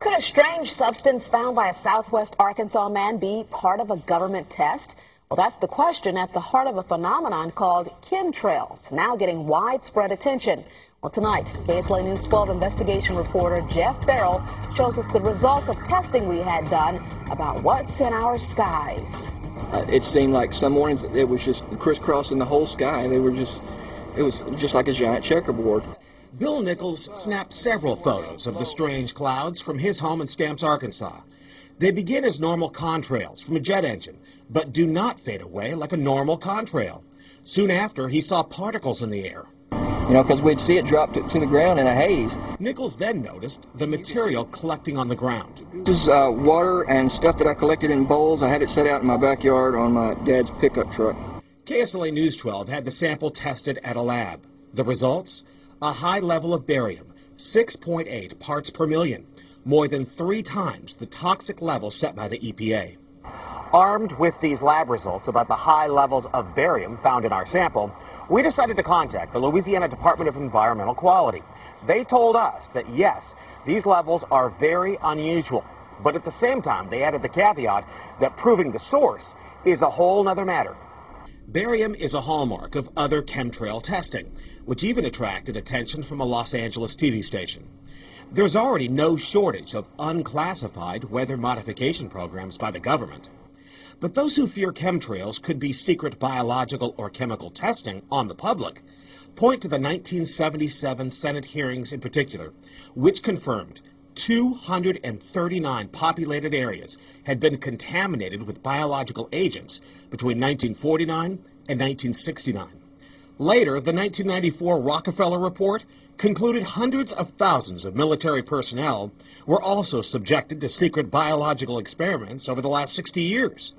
Could a strange substance found by a southwest Arkansas man be part of a government test? Well, that's the question at the heart of a phenomenon called chemtrails, now getting widespread attention. Well, tonight, KSLA News 12 investigation reporter Jeff Farrell shows us the results of testing we had done about what's in our skies. It seemed like some mornings it was just crisscrossing the whole sky. It was just like a giant checkerboard. Bill Nichols snapped several photos of the strange clouds from his home in Stamps, Arkansas. They begin as normal contrails from a jet engine, but do not fade away like a normal contrail. Soon after, he saw particles in the air. You know, because we'd see it drop to the ground in a haze. Nichols then noticed the material collecting on the ground. This is water and stuff that I collected in bowls. I had it set out in my backyard on my dad's pickup truck. KSLA News 12 had the sample tested at a lab. The results? A high level of barium, 6.8 parts per million, more than 3 times the toxic level set by the EPA. Armed with these lab results about the high levels of barium found in our sample, we decided to contact the Louisiana Department of Environmental Quality. They told us that, yes, these levels are very unusual, but at the same time, they added the caveat that proving the source is a whole nother matter. Barium is a hallmark of other chemtrail testing, which even attracted attention from a Los Angeles TV station. There's already no shortage of unclassified weather modification programs by the government. But those who fear chemtrails could be secret biological or chemical testing on the public point to the 1977 Senate hearings in particular, which confirmed 239 populated areas had been contaminated with biological agents between 1949 and 1969. Later, the 1994 Rockefeller Report concluded hundreds of thousands of military personnel were also subjected to secret biological experiments over the last 60 years.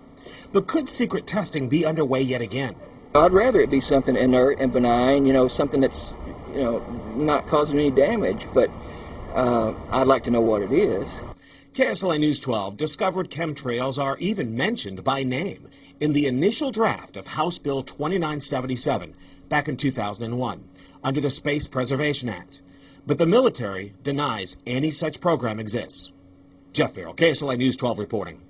But could secret testing be underway yet again? I'd rather it be something inert and benign, something that's, not causing any damage, but I'd like to know what it is. KSLA News 12 discovered chemtrails are even mentioned by name in the initial draft of House Bill 2977 back in 2001 under the Space Preservation Act. But the military denies any such program exists. Jeff Farrell, KSLA News 12 reporting.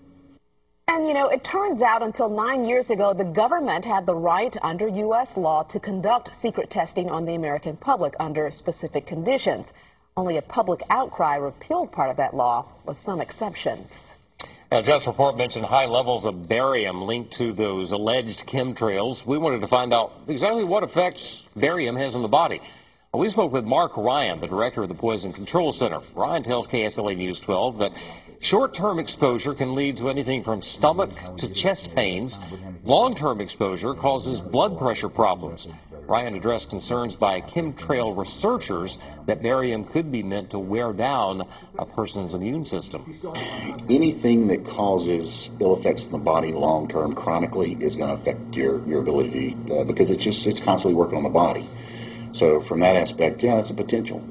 And, it turns out until 9 years ago, the government had the right under U.S. law to conduct secret testing on the American public under specific conditions. Only a public outcry repealed part of that law, with some exceptions. Now, Jeff's report mentioned high levels of barium linked to those alleged chemtrails. We wanted to find out exactly what effects barium has on the body. We spoke with Mark Ryan, the director of the Poison Control Center. Ryan tells KSLA News 12 that short-term exposure can lead to anything from stomach to chest pains. Long-term exposure causes blood pressure problems. Ryan addressed concerns by chemtrail researchers that barium could be meant to wear down a person's immune system. Anything that causes ill effects in the body long-term chronically is going to affect your ability because it's constantly working on the body. So from that aspect, yeah, that's a potential.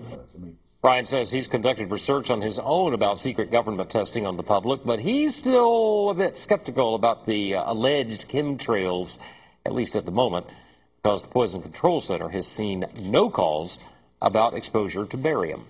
Ryan says he's conducted research on his own about secret government testing on the public, but he's still a bit skeptical about the alleged chemtrails, at least at the moment, because the Poison Control Center has seen no calls about exposure to barium.